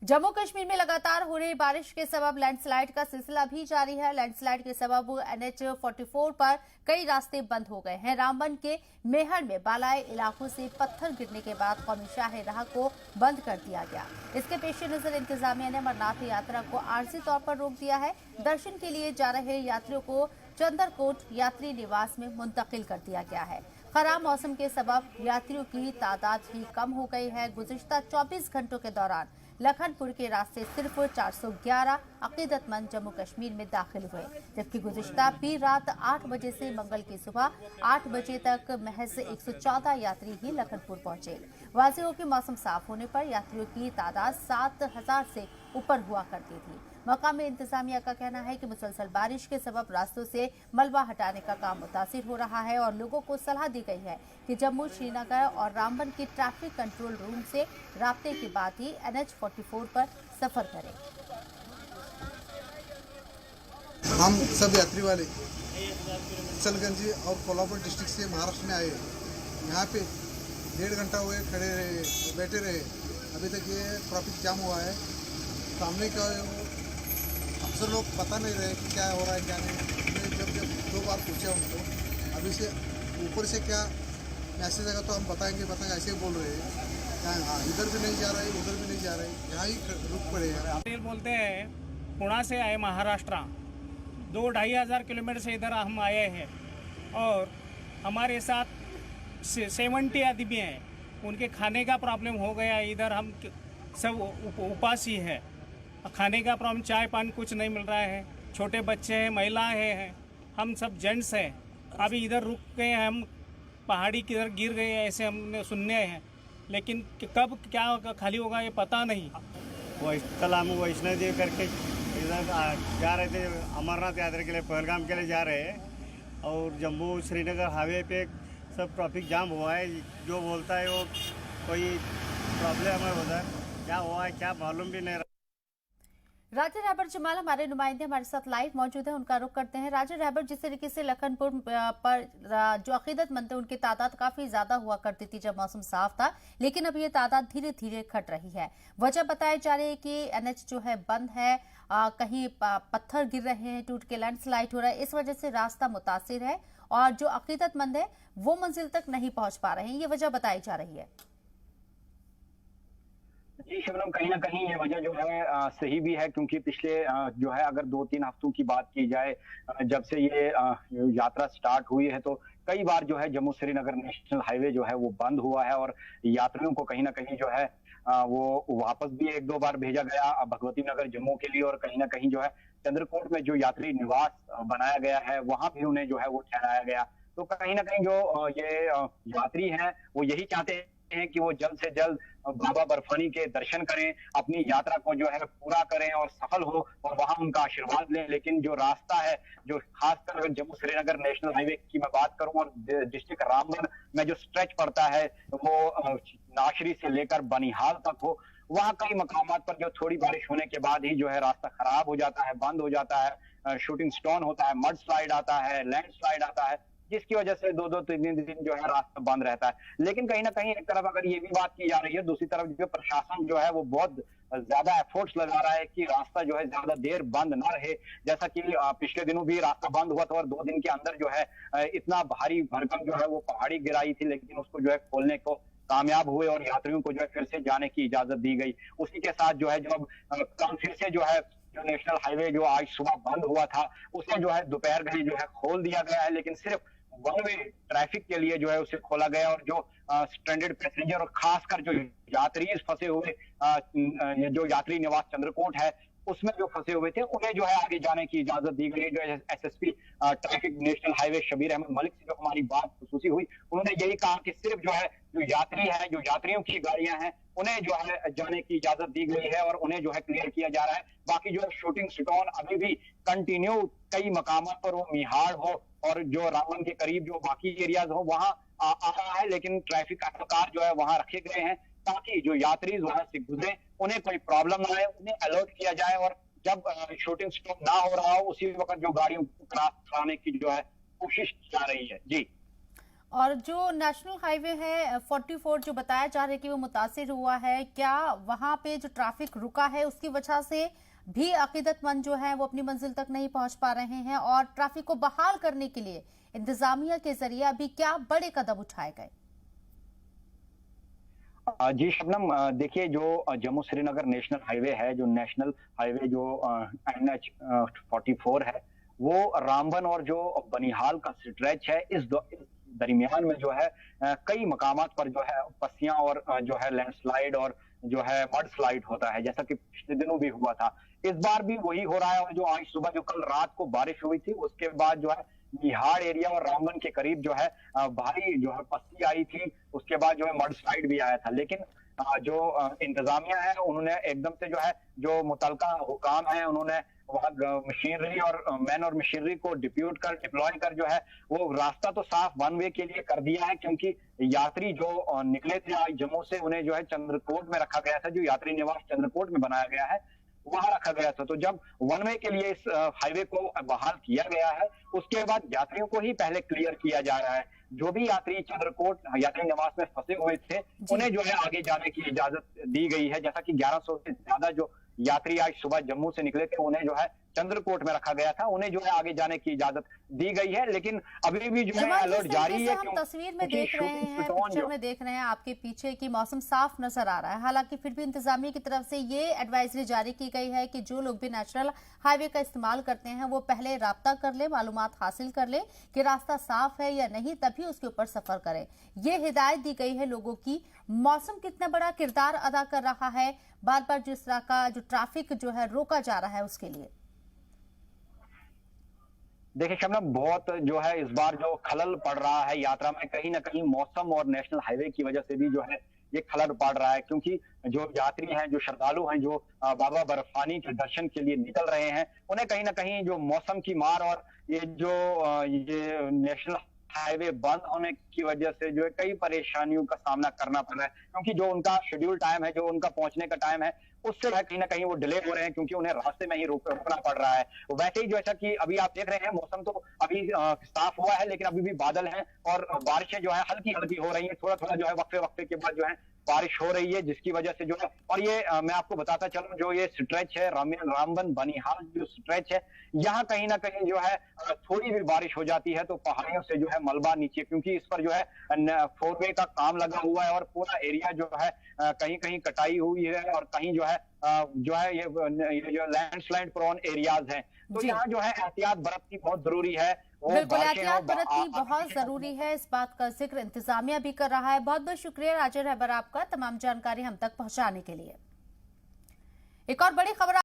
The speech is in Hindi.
जम्मू कश्मीर में लगातार हो रही बारिश के सबब लैंडस्लाइड का सिलसिला भी जारी है। लैंडस्लाइड के सबब NH-44 पर कई रास्ते बंद हो गए हैं। रामबन के मेहर में बालाई इलाकों से पत्थर गिरने के बाद कौमी शाहराह को बंद कर दिया गया। इसके पेश नजर इंतजामिया ने अमरनाथ यात्रा को आर्जी तौर पर रोक दिया है। दर्शन के लिए जा रहे यात्रियों को चंदरकोट यात्री निवास में मुंतकिल कर दिया गया है। खराब मौसम के सबब यात्रियों की तादाद भी कम हो गई है। गुज़िश्ता 24 घंटों के दौरान लखनपुर के रास्ते सिर्फ 411 अकीदतमंद जम्मू कश्मीर में दाखिल हुए, जबकि गुज़िश्ता पीर रात 8 बजे से मंगल की सुबह 8 बजे तक महज 114 यात्री ही लखनपुर पहुंचे। वाज़ेह हो कि मौसम साफ होने पर यात्रियों की तादाद 7000 से ऊपर हुआ करती थी। मकामी इंतजामिया का कहना है कि मुसलसल बारिश के सबब रास्तों से मलबा हटाने का काम मुतासिर हो रहा है और लोगों को सलाह दी गई है कि जम्मू, श्रीनगर और रामबन की ट्रैफिक कंट्रोल रूम से राब्ते के बाद ही NH-44 पर सफर करें। हम सब यात्री वाले सलगंज और कोल्हापुर डिस्ट्रिक्ट से महाराष्ट्र में आए। यहाँ पे 1.5 घंटा हुए खड़े रहे, बैठे रहे। अभी तक ये ट्रैफिक जाम हुआ है। सामने का अक्सर लोग पता नहीं रहे कि क्या हो रहा है क्या नहीं। जब 2 बार पूछा उनको, अभी से ऊपर से क्या मैसेज आएगा तो हम बताएंगे ऐसे बोल रहे हैं। हाँ, इधर भी नहीं जा रहे, उधर भी नहीं जा रहे, यहाँ ही रुक पड़े हैं। बोलते हैं पुणे से आए महाराष्ट्र, 2-2.5 हज़ार किलोमीटर से इधर हम आए हैं और हमारे साथ 70 आदमी हैं। उनके खाने का प्रॉब्लम हो गया। इधर हम सब उपासी है, खाने का प्रॉब्लम, चाय पानी कुछ नहीं मिल रहा है। छोटे बच्चे हैं, महिलाएं हैं, हम सब जेंट्स हैं। अभी इधर रुक गए हैं, हम पहाड़ी किधर गिर गए ऐसे हमने सुनने हैं, लेकिन कब क्या खाली होगा ये पता नहीं। कल हम वैष्णो देवी करके इधर जा रहे थे अमरनाथ यात्रा के लिए, पहलगाम के लिए जा रहे हैं और जम्मू श्रीनगर हाईवे पे सब ट्रैफिक जाम हुआ है। जो बोलता है वो कोई प्रॉब्लम है उधर, क्या हुआ है क्या मालूम भी नहीं। राजा रहबर जमाल हमारे नुमाइंदे हमारे साथ लाइव मौजूद है, उनका रुख करते हैं। राजा रहबर, जिस तरीके से लखनपुर पर जो अकीदतमंद थे उनकी तादाद काफी ज्यादा हुआ करती थी जब मौसम साफ था, लेकिन अब ये तादाद धीरे धीरे घट रही है। वजह बताई जा रही है कि NH जो है बंद है, कहीं पत्थर गिर रहे हैं, टूट के लैंडस्लाइड हो रहा है, इस वजह से रास्ता मुतासिर है और जो अकीदतमंद है वो मंजिल तक नहीं पहुंच पा रहे हैं, ये वजह बताई जा रही है। जी शबनम, कहीं ना कहीं ये वजह जो है सही भी है, क्योंकि पिछले जो है अगर 2-3 हफ्तों की बात की जाए, जब से ये यात्रा स्टार्ट हुई है तो कई बार जो है जम्मू श्रीनगर नेशनल हाईवे जो है वो बंद हुआ है और यात्रियों को कहीं ना कहीं जो है वो वापस भी 1-2 बार भेजा गया भगवती नगर जम्मू के लिए, और कहीं ना कहीं जो है चंद्रकोट में जो यात्री निवास बनाया गया है वहां भी उन्हें जो है वो ठहराया गया। तो कहीं ना कहीं जो ये यात्री हैं वो यही चाहते हैं कि वो जल्द से जल्द बाबा बर्फानी के दर्शन करें, अपनी यात्रा को जो है पूरा करें और सफल हो और वहां उनका आशीर्वाद लें। लेकिन जो रास्ता है, जो खासकर जम्मू श्रीनगर नेशनल हाईवे की मैं बात करूं और डिस्ट्रिक्ट रामबन में जो स्ट्रेच पड़ता है वो नाशरी से लेकर बनिहाल तक हो, वहां कई मकामात पर जो थोड़ी बारिश होने के बाद ही जो है रास्ता खराब हो जाता है, बंद हो जाता है, शूटिंग स्टोन होता है, मड स्लाइड आता है, लैंड स्लाइड आता है, जिसकी वजह से 2-2-3 दिन जो है रास्ता बंद रहता है। लेकिन कहीं ना कहीं एक तरफ अगर ये भी बात की जा रही है, दूसरी तरफ जो प्रशासन जो है वो बहुत ज्यादा एफर्ट्स लगा रहा है कि रास्ता जो है ज्यादा देर बंद ना रहे। जैसा कि पिछले दिनों भी रास्ता बंद हुआ था और 2 दिन के अंदर जो है इतना भारी भरकम जो है वो पहाड़ी गिराई थी, लेकिन उसको जो है खोलने को कामयाब हुए और यात्रियों को जो है फिर से जाने की इजाजत दी गई। उसी के साथ जो है जब कल फिर से जो है जो नेशनल हाईवे जो आज सुबह बंद हुआ था उसे जो है दोपहर में जो है खोल दिया गया है, लेकिन सिर्फ वन वे ट्रैफिक के लिए जो है उसे खोला गया और जो स्ट्रैंडेड पैसेंजर और खासकर जो यात्री फंसे हुए जो यात्री निवास चंद्रकोट है उसमें जो फंसे हुए थे उन्हें जो है आगे जाने की इजाजत दी गई। जो SSP traffic national highway Shabir Ahmad Malik से जो हमारी बात खुसूसी हुई, उन्होंने यही कहा कि सिर्फ जो है जो यात्री है, जो यात्रियों की गाड़ियां हैं उन्हें जो है जाने की इजाजत दी गई है और उन्हें जो है क्लियर किया जा रहा है। बाकी जो है शूटिंग स्टोन अभी भी कंटिन्यू कई मकामों पर वो मिहाड़ हो और जो रामबन के करीब जो बाकी एरियाज हो वहां आ रहा है, लेकिन ट्रैफिक कार जो है वहां रखे गए हैं ताकि जो यात्री वहां से गुजरे उन्हें कोई प्रॉब्लम ना आए, उन्हें अलर्ट किया जाए और जब शूटिंग स्टॉप ना हो रहा हो उसी वक्त जो गाड़ियों को क्रॉस कराने की जो है कोशिश की जा रही है। जी और जो नेशनल हाईवे है 44 जो बताया जा रहा है कि वो मुतासिर हुआ है, क्या वहां पे जो ट्रैफिक रुका है उसकी वजह से भी अकीदतमंद जो है वो अपनी मंजिल तक नहीं पहुंच पा रहे हैं? और ट्रैफिक को बहाल करने के लिए इंतजामिया के जरिए अभी क्या बड़े कदम उठाए गए? जी शबनम, देखिए जो जम्मू श्रीनगर नेशनल हाईवे है, जो नेशनल हाईवे जो NH 44 है, वो रामबन और जो बनिहाल का स्ट्रेच है, इस दरमियान में जो है कई मकामात पर जो है पस्सियां और जो है लैंडस्लाइड और जो है मड स्लाइड होता है, जैसा कि पिछले दिनों भी हुआ था। इस बार भी वही हो रहा है। और जो आज सुबह जो कल रात को बारिश हुई थी, उसके बाद जो है बिहार एरिया और रामबन के करीब जो है भारी जो है पस्सी आई थी, उसके बाद जो है मड स्लाइड भी आया था। लेकिन जो इंतजामिया है, उन्होंने एकदम से जो है जो मुतलका हुकाम है, उन्होंने वहां मशीनरी और मैन और मशीनरी को डिप्लॉय कर जो है वो रास्ता तो साफ वन वे के लिए कर दिया है, क्योंकि यात्री जो निकले थे आज जम्मू से, उन्हें जो है चंद्रकोट में रखा गया था, जो यात्री निवास चंद्रकोट में बनाया गया है वहां रखा गया था। तो जब वन वे के लिए इस हाईवे को बहाल किया गया है, उसके बाद यात्रियों को ही पहले क्लियर किया जा रहा है। जो भी यात्री चंद्रकोट यात्री निवास में फंसे हुए थे, उन्हें जो है आगे जाने की इजाजत दी गई है। जैसा कि 1100 से ज्यादा जो यात्री आज सुबह जम्मू से निकले थे, उन्हें जो है चंद्रकोट में रखा गया था, उन्हें जो है आगे जाने की इजाजत दी गई है। लेकिन अभी भी जो है अलर्ट जारी है। हम तस्वीर में देख रहे हैं, पिक्चर में देख रहे हैं आपके पीछे कि मौसम साफ नजर आ रहा है। हालांकि फिर भी इंतजामिया की तरफ से ये एडवाइजरी जारी की गई है कि जो लोग भी नेशनल हाईवे का इस्तेमाल करते हैं वो पहले राब्ता कर ले, मालूमात हासिल कर ले कि रास्ता साफ है या नहीं, तभी उसके ऊपर सफर करें। ये हिदायत दी गई है लोगों की। मौसम कितना बड़ा किरदार अदा कर रहा है बार बार जिस तरह का जो ट्रैफिक जो है रोका जा रहा है उसके लिए? देखिए शबनम, बहुत जो है इस बार जो खलल पड़ रहा है यात्रा में, कहीं ना कहीं मौसम और नेशनल हाईवे की वजह से भी जो है ये खलल पड़ रहा है। क्योंकि जो यात्री हैं, जो श्रद्धालु हैं, जो बाबा बर्फानी के दर्शन के लिए निकल रहे हैं, उन्हें कहीं ना कहीं जो मौसम की मार और ये जो ये नेशनल हाईवे बंद होने की वजह से जो है कई परेशानियों का सामना करना पड़ रहा है। क्योंकि जो उनका शेड्यूल टाइम है, जो उनका पहुंचने का टाइम है, उससे कहीं ना कहीं वो डिले हो रहे हैं, क्योंकि उन्हें रास्ते में ही रुकना पड़ रहा है। वैसे ही जैसा कि अभी आप देख रहे हैं, मौसम तो अभी साफ हुआ है, लेकिन अभी भी बादल हैं और बारिशें जो है हल्की हल्की हो रही है। थोड़ा थोड़ा जो है वक्फे के बाद जो है बारिश हो रही है, जिसकी वजह से जो है, और ये मैं आपको बताता चलूं, जो ये स्ट्रेच है रामबन बनिहाल जो स्ट्रेच है, यहाँ कहीं ना कहीं जो है थोड़ी भी बारिश हो जाती है तो पहाड़ियों से जो है मलबा नीचे, क्योंकि इस पर जो है 4 वे का काम लगा हुआ है और पूरा एरिया जो है कहीं कहीं कटाई हुई है और कहीं जो है ये जो लैंडस्लाइड प्रोन एरियाज हैं। तो यहाँ जो है एहतियात बरतनी बहुत जरूरी है। बिल्कुल, एहतियात बरतनी बहुत जरूरी है। इस बात का जिक्र इंतजामिया भी कर रहा है। बहुत बहुत शुक्रिया राजन रहबर आपका तमाम जानकारी हम तक पहुंचाने के लिए। एक और बड़ी खबर